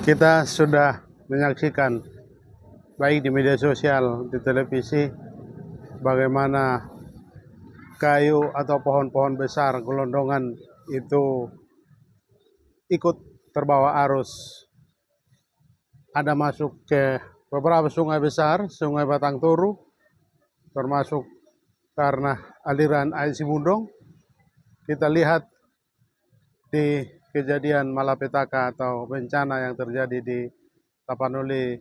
Kita sudah menyaksikan baik di media sosial, di televisi, bagaimana kayu atau pohon-pohon besar gelondongan itu ikut terbawa arus. Ada masuk ke beberapa sungai besar, Sungai Batang Toru, termasuk karena aliran air Simundong. Kita lihat di kejadian malapetaka atau bencana yang terjadi di Tapanuli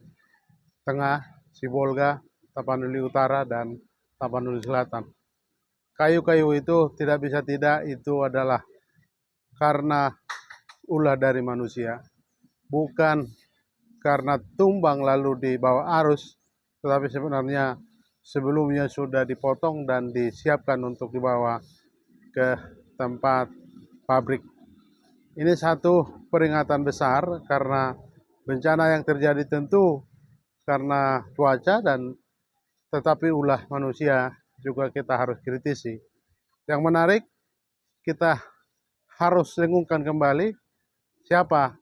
Tengah, Sibolga, Tapanuli Utara, dan Tapanuli Selatan. Kayu-kayu itu tidak bisa tidak, itu adalah karena ulah dari manusia. Bukan karena tumbang lalu dibawa arus, tetapi sebenarnya sebelumnya sudah dipotong dan disiapkan untuk dibawa ke tempat pabrik. Ini satu peringatan besar karena bencana yang terjadi tentu karena cuaca dan tetapi ulah manusia juga kita harus kritisi. Yang menarik, kita harus dengungkan kembali siapa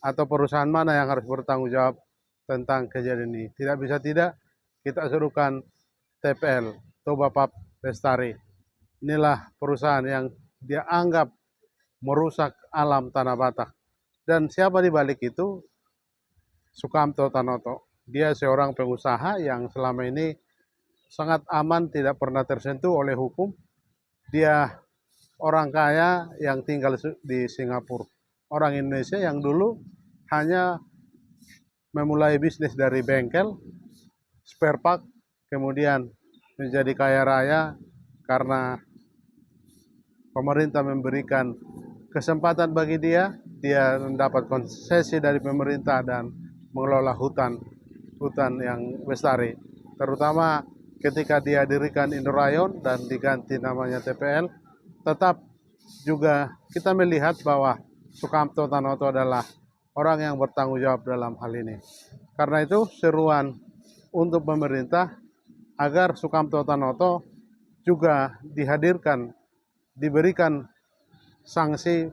atau perusahaan mana yang harus bertanggung jawab tentang kejadian ini. Tidak bisa tidak kita serukan TPL, Toba Pap Lestari. Inilah perusahaan yang dia anggap merusak alam Tanah Batak. Dan siapa di balik itu? Sukamto Tanoto. Dia seorang pengusaha yang selama ini sangat aman, tidak pernah tersentuh oleh hukum. Dia orang kaya yang tinggal di Singapura. Orang Indonesia yang dulu hanya memulai bisnis dari bengkel, spare part, kemudian menjadi kaya raya karena pemerintah memberikan kesempatan bagi dia mendapat konsesi dari pemerintah dan mengelola hutan yang lestari. Terutama ketika dia dirikan Indorayon dan diganti namanya TPL, tetap juga kita melihat bahwa Sukamto Tanoto adalah orang yang bertanggung jawab dalam hal ini. Karena itu seruan untuk pemerintah agar Sukamto Tanoto juga dihadirkan, diberikan sanksi